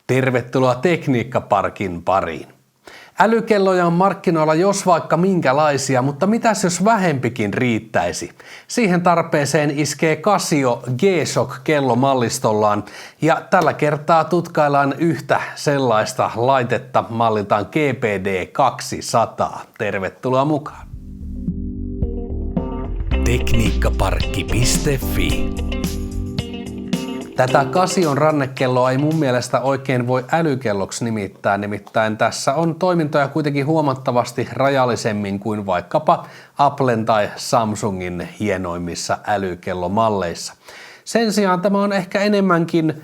Tervetuloa Tekniikkaparkin pariin. Älykelloja on markkinoilla jos vaikka minkälaisia, mutta mitäs jos vähempikin riittäisi? Siihen tarpeeseen iskee Casio G-Shock kellomallistollaan ja tällä kertaa tutkaillaan yhtä sellaista laitetta malliltaan GPD 200. Tervetuloa mukaan. Tekniikkaparkki.fi. Tätä Casion rannekelloa ei mun mielestä oikein voi älykelloksi nimittää, nimittäin tässä on toimintoja kuitenkin huomattavasti rajallisemmin kuin vaikkapa Applen tai Samsungin hienoimmissa älykellomalleissa. Sen sijaan tämä on ehkä enemmänkin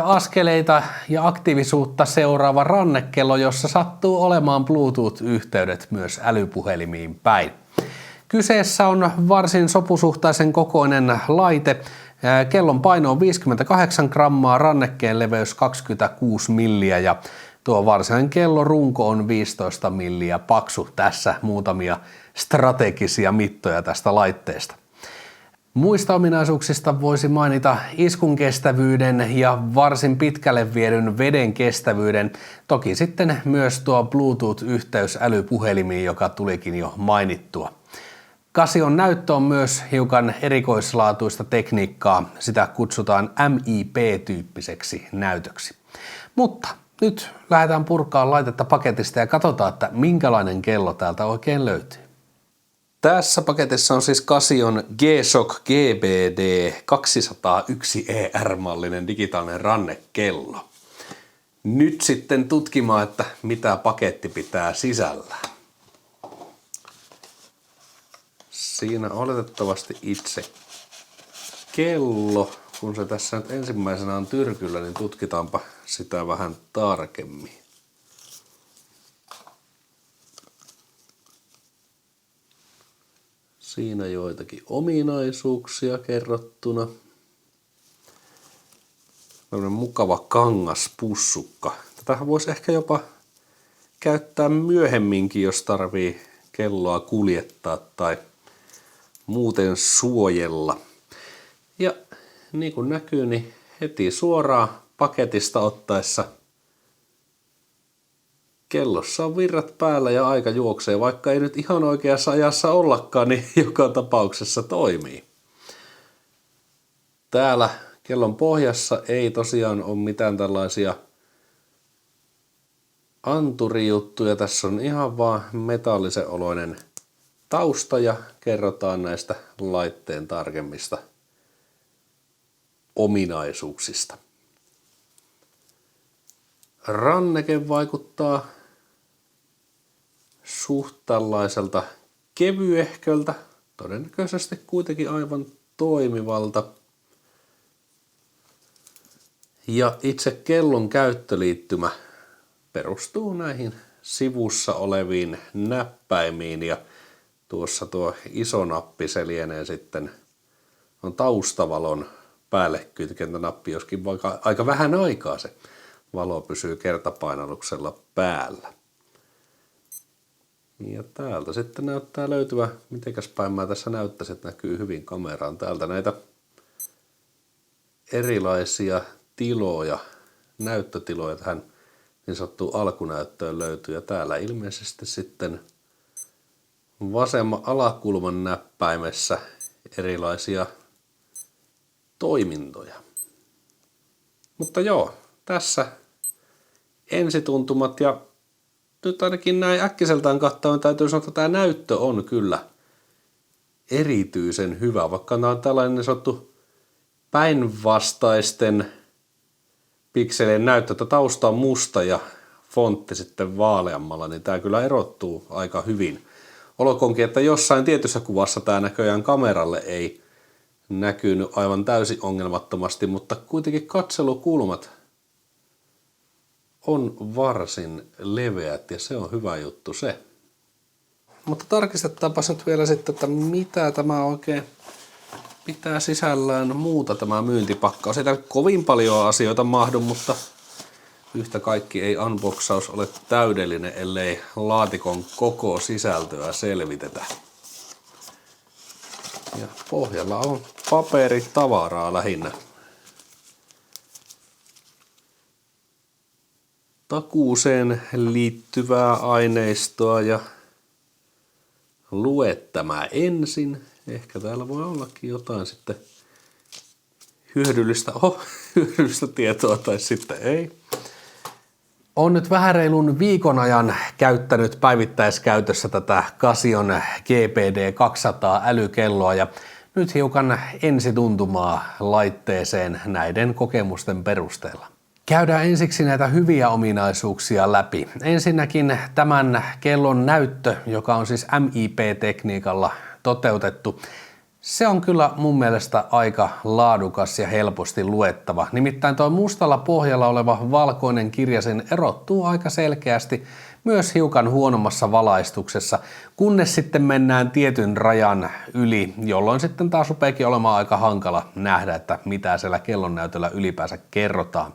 askeleita ja aktiivisuutta seuraava rannekello, jossa sattuu olemaan Bluetooth-yhteydet myös älypuhelimiin päin. Kyseessä on varsin sopusuhtaisen kokoinen laite. Kellon paino on 58 grammaa, rannekkeen leveys 26 milliä ja tuo varsinainen kellon runko on 15 milliä paksu. Tässä muutamia strategisia mittoja tästä laitteesta. Muista ominaisuuksista voisi mainita iskun kestävyyden ja varsin pitkälle viedyn veden kestävyyden. Toki sitten myös tuo Bluetooth-yhteys älypuhelimiin, joka tulikin jo mainittua. Casion näyttö on myös hiukan erikoislaatuista tekniikkaa, sitä kutsutaan MIP-tyyppiseksi näytöksi. Mutta nyt lähdetään purkaan laitetta paketista ja katsotaan, että minkälainen kello täältä oikein löytyy. Tässä paketissa on siis Casion G-Shock GPD 201 ER-mallinen digitaalinen rannekello. Nyt sitten tutkimaan, että mitä paketti pitää sisällään. Siinä oletettavasti itse kello. Kun se tässä nyt ensimmäisenä on tyrkyllä, niin tutkitaanpa sitä vähän tarkemmin. Siinä joitakin ominaisuuksia kerrottuna. Tällainen mukava kangaspussukka. Tätähän voisi ehkä jopa käyttää myöhemminkin, jos tarvii kelloa kuljettaa tai muuten suojella. Ja niin kuin näkyy, niin heti suoraan paketista ottaessa kellossa on virrat päällä ja aika juoksee, vaikka ei nyt ihan oikeassa ajassa ollakaan, niin joka tapauksessa toimii. Täällä kellon pohjassa ei tosiaan ole mitään tällaisia anturijuttuja. Tässä on ihan vaan metallisen oloinen tausta ja kerrotaan näistä laitteen tarkemmista ominaisuuksista. Ranneke vaikuttaa suht tällaiselta kevyehköltä, todennäköisesti kuitenkin aivan toimivalta. Ja itse kellon käyttöliittymä perustuu näihin sivussa oleviin näppäimiin ja tuossa tuo iso nappi, se lienee sitten on taustavalon päälle kytkentä nappi, joskin vaikka aika vähän aikaa se valo pysyy kertapainalluksella päällä. Ja täältä sitten näyttää löytyvä, mitenkäs päin mä tässä näyttäisin, että näkyy hyvin kameraan. Täältä näitä erilaisia tiloja, näyttötiloja tähän niin sanottuun alkunäyttöön löytyy. Ja täällä ilmeisesti sitten vasemman alakulman näppäimessä erilaisia toimintoja. Mutta joo, tässä ensituntumat ja nyt ainakin näin äkkiseltään katsoen täytyy sanoa, että tämä näyttö on kyllä erityisen hyvä. Vaikka tämä on tällainen niin sanottu päinvastaisten pikselien näyttö, että tausta on musta ja fontti sitten vaaleammalla, niin tämä kyllä erottuu aika hyvin. Olkoonkin, että jossain tietyssä kuvassa tämä näköjään kameralle ei näkynyt aivan täysin ongelmattomasti, mutta kuitenkin katselukulmat on varsin leveät ja se on hyvä juttu se. Mutta tarkistetaanpas nyt vielä sitten, että mitä tämä oikein pitää sisällään muuta tämä myyntipakkaus. Ei täällä kovin paljon asioita mahdu, mutta yhtä kaikki ei unboxaus ole täydellinen, ellei laatikon koko sisältöä selvitetä. Ja pohjalla on paperitavaraa lähinnä. takuuseen liittyvää aineistoa ja lue tämä ensin. Ehkä täällä voi ollakin jotain sitten hyödyllistä tietoa tai sitten ei. Olen nyt vähän reilun viikon ajan käyttänyt päivittäiskäytössä tätä Casion GPD 200 älykelloa ja nyt hiukan ensituntumaa laitteeseen näiden kokemusten perusteella. Käydään ensiksi näitä hyviä ominaisuuksia läpi. Ensinnäkin tämän kellon näyttö, joka on siis MIP-tekniikalla toteutettu. Se on kyllä mun mielestä aika laadukas ja helposti luettava. Nimittäin tuo mustalla pohjalla oleva valkoinen kirjasin erottuu aika selkeästi myös hiukan huonommassa valaistuksessa, kunnes sitten mennään tietyn rajan yli, jolloin sitten taas rupeekin olemaan aika hankala nähdä, että mitä siellä kellonnäytöllä ylipäänsä kerrotaan.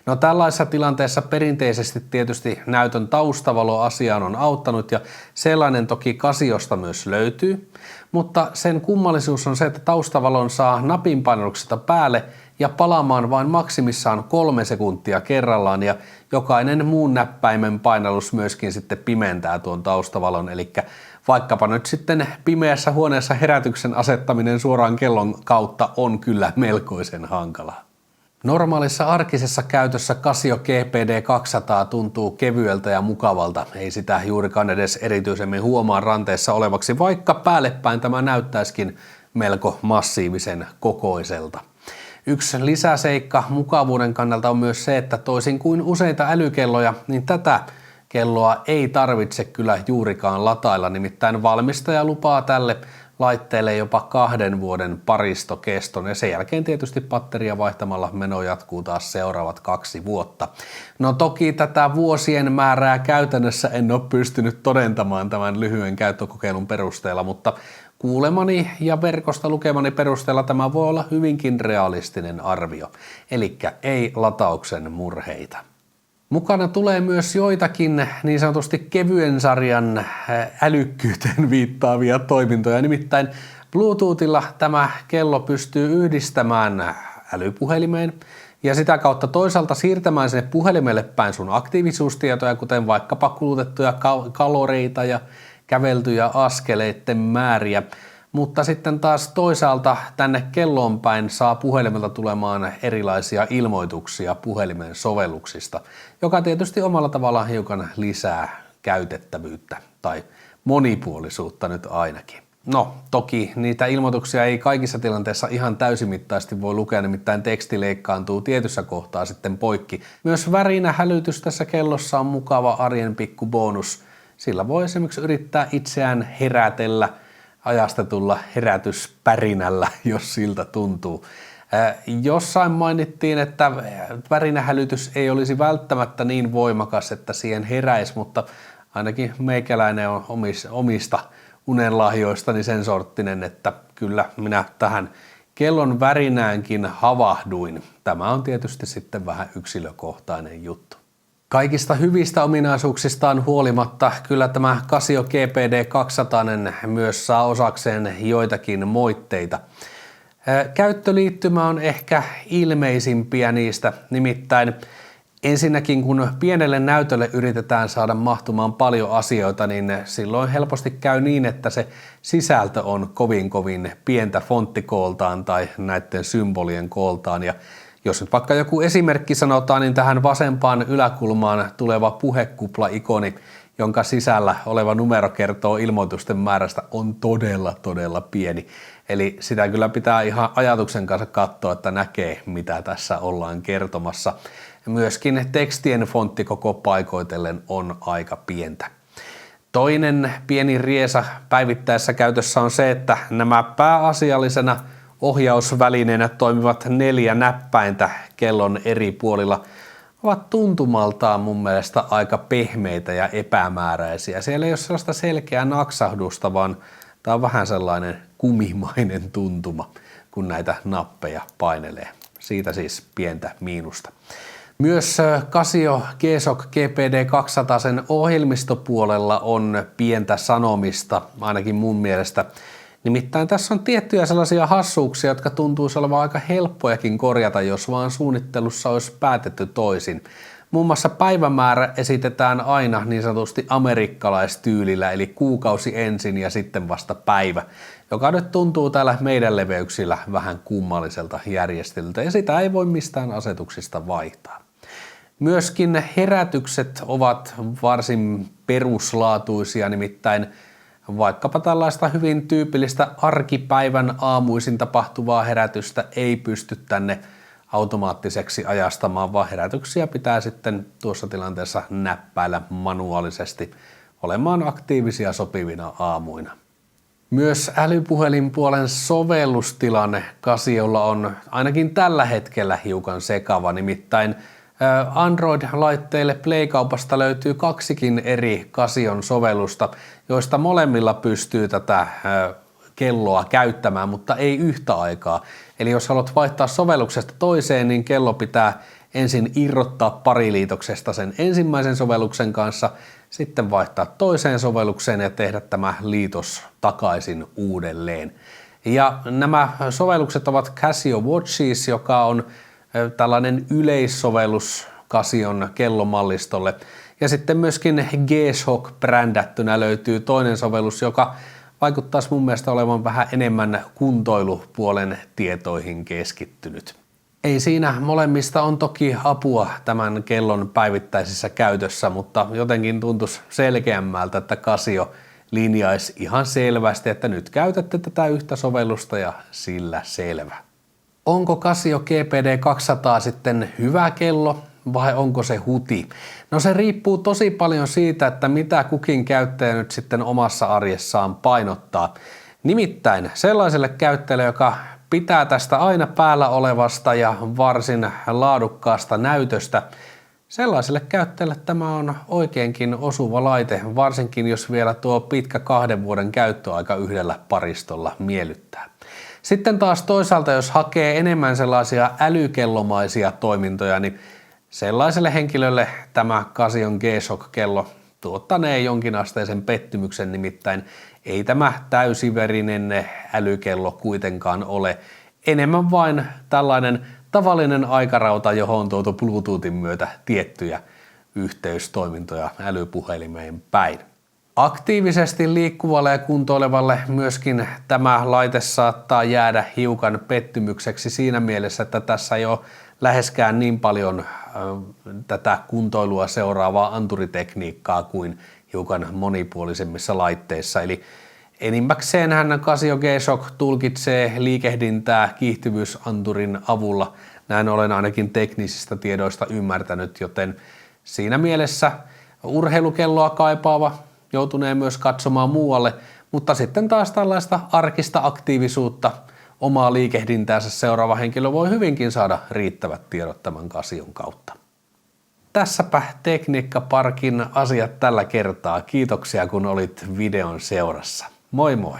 No tällaisessa tilanteessa perinteisesti tietysti näytön taustavalo asiaan on auttanut ja sellainen toki Casiosta myös löytyy, mutta sen kummallisuus on se, että taustavalon saa napinpainalluksesta päälle ja palaamaan vain maksimissaan 3 sekuntia kerrallaan ja jokainen muun näppäimen painallus myöskin sitten pimentää tuon taustavalon, eli vaikkapa nyt sitten pimeässä huoneessa herätyksen asettaminen suoraan kellon kautta on kyllä melkoisen hankalaa. Normaalissa arkisessa käytössä Casio GPD 200 tuntuu kevyeltä ja mukavalta, ei sitä juurikaan edes erityisemmin huomaa ranteessa olevaksi, vaikka päällepäin tämä näyttäisikin melko massiivisen kokoiselta. Yksi lisäseikka mukavuuden kannalta on myös se, että toisin kuin useita älykelloja, niin tätä kelloa ei tarvitse kyllä juurikaan latailla, nimittäin valmistaja lupaa tälle laitteelle jopa 2 vuoden paristokeston ja sen jälkeen tietysti batteria vaihtamalla meno jatkuu taas seuraavat 2 vuotta. No toki tätä vuosien määrää käytännössä en ole pystynyt todentamaan tämän lyhyen käyttökokeilun perusteella, mutta kuulemani ja verkosta lukemani perusteella tämä voi olla hyvinkin realistinen arvio, eli ei latauksen murheita. Mukana tulee myös joitakin niin sanotusti kevyen sarjan älykkyyteen viittaavia toimintoja, nimittäin Bluetoothilla tämä kello pystyy yhdistämään älypuhelimeen ja sitä kautta toisaalta siirtämään sinne puhelimelle päin sun aktiivisuustietoja, kuten vaikkapa kulutettuja kaloreita ja käveltyjä askeleiden määriä, mutta sitten taas toisaalta tänne kelloon päin saa puhelimelta tulemaan erilaisia ilmoituksia puhelimen sovelluksista, joka tietysti omalla tavallaan hiukan lisää käytettävyyttä tai monipuolisuutta nyt ainakin. No, toki niitä ilmoituksia ei kaikissa tilanteissa ihan täysimittaisesti voi lukea, nimittäin teksti leikkaantuu tietyssä kohtaa sitten poikki. Myös värinähälytys tässä kellossa on mukava arjen pikku bonus. Sillä voi esimerkiksi yrittää itseään herätellä ajastetulla herätyspärinällä, jos siltä tuntuu. Jossain mainittiin, että värinähälytys ei olisi välttämättä niin voimakas, että siihen heräisi, mutta ainakin meikäläinen on omista unenlahjoistani sen sorttinen, että kyllä minä tähän kellon värinäänkin havahduin. Tämä on tietysti sitten vähän yksilökohtainen juttu. Kaikista hyvistä ominaisuuksistaan huolimatta kyllä tämä Casio GPD 200 myös saa osakseen joitakin moitteita. Käyttöliittymä on ehkä ilmeisimpiä niistä, nimittäin ensinnäkin kun pienelle näytölle yritetään saada mahtumaan paljon asioita, niin silloin helposti käy niin, että se sisältö on kovin pientä fonttikooltaan tai näiden symbolien kooltaan ja jos nyt vaikka joku esimerkki sanotaan, niin tähän vasempaan yläkulmaan tuleva puhekupla-ikoni, jonka sisällä oleva numero kertoo ilmoitusten määrästä, on todella pieni. Eli sitä kyllä pitää ihan ajatuksen kanssa katsoa, että näkee, mitä tässä ollaan kertomassa. Myöskin tekstien fonttikoko paikoitellen on aika pientä. Toinen pieni riesa päivittäisessä käytössä on se, että nämä pääasiallisena ohjausvälineenä toimivat 4 näppäintä kellon eri puolilla ovat tuntumaltaan mun mielestä aika pehmeitä ja epämääräisiä. Siellä ei ole sellaista selkeää naksahdusta, vaan tämä on vähän sellainen kumimainen tuntuma, kun näitä nappeja painelee. Siitä siis pientä miinusta. Myös Casio G-Shock GPD 200 sen ohjelmistopuolella on pientä sanomista, ainakin mun mielestä. Nimittäin tässä on tiettyjä sellaisia hassuuksia, jotka tuntuisi olevan aika helppojakin korjata, jos vaan suunnittelussa olisi päätetty toisin. Muun muassa päivämäärä esitetään aina niin sanotusti amerikkalaistyylillä, eli kuukausi ensin ja sitten vasta päivä, joka nyt tuntuu täällä meidän leveyksillä vähän kummalliselta järjestelyltä, ja sitä ei voi mistään asetuksista vaihtaa. Myöskin herätykset ovat varsin peruslaatuisia, nimittäin vaikkapa tällaista hyvin tyypillistä arkipäivän aamuisin tapahtuvaa herätystä ei pysty tänne automaattiseksi ajastamaan, vaan herätyksiä pitää sitten tuossa tilanteessa näppäillä manuaalisesti olemaan aktiivisia sopivina aamuina. Myös älypuhelinpuolen sovellustilanne Casiolla on ainakin tällä hetkellä hiukan sekava, nimittäin Android-laitteille Play-kaupasta löytyy 2 eri Casion sovellusta, joista molemmilla pystyy tätä kelloa käyttämään, mutta ei yhtä aikaa. Eli jos haluat vaihtaa sovelluksesta toiseen, niin kello pitää ensin irrottaa pariliitoksesta sen ensimmäisen sovelluksen kanssa, sitten vaihtaa toiseen sovellukseen ja tehdä tämä liitos takaisin uudelleen. Ja nämä sovellukset ovat Casio Watches, joka on tällainen yleissovellus Casion kellomallistolle. Ja sitten myöskin G-Shock-brändättynä löytyy toinen sovellus, joka vaikuttaisi mun mielestä olevan vähän enemmän kuntoilupuolen tietoihin keskittynyt. Ei siinä, molemmista on toki apua tämän kellon päivittäisessä käytössä, mutta jotenkin tuntuisi selkeämmältä, että Casio linjaisi ihan selvästi, että nyt käytätte tätä yhtä sovellusta ja sillä selvä. Onko Casio GPD 200 sitten hyvä kello vai onko se huti? No se riippuu tosi paljon siitä, että mitä kukin käyttäjä nyt sitten omassa arjessaan painottaa. Nimittäin sellaiselle käyttäjälle, joka pitää tästä aina päällä olevasta ja varsin laadukkaasta näytöstä, sellaiselle käyttäjälle tämä on oikeinkin osuva laite, varsinkin jos vielä tuo pitkä 2 vuoden käyttöaika yhdellä paristolla miellyttää. Sitten taas toisaalta, jos hakee enemmän sellaisia älykellomaisia toimintoja, niin sellaiselle henkilölle tämä Casion G-Shock-kello tuottanee jonkinasteisen pettymyksen, nimittäin ei tämä täysiverinen älykello kuitenkaan ole. Enemmän vain tällainen tavallinen aikarauta, johon on tuotu Bluetoothin myötä tiettyjä yhteystoimintoja älypuhelimeen päin. Aktiivisesti liikkuvalle ja kuntoilevalle myöskin tämä laite saattaa jäädä hiukan pettymykseksi siinä mielessä, että tässä ei ole läheskään niin paljon tätä kuntoilua seuraavaa anturitekniikkaa kuin hiukan monipuolisemmissa laitteissa. Eli enimmäkseenhän Casio G-Shock tulkitsee liikehdintää kiihtyvyysanturin avulla. Näin olen ainakin teknisistä tiedoista ymmärtänyt, joten siinä mielessä urheilukelloa kaipaava joutunee myös katsomaan muualle, mutta sitten taas tällaista arkista aktiivisuutta, omaa liikehdintäänsä seuraava henkilö voi hyvinkin saada riittävät tiedot tämän Casion kautta. Tässäpä Tekniikka Parkin asiat tällä kertaa. Kiitoksia kun olit videon seurassa. Moi moi!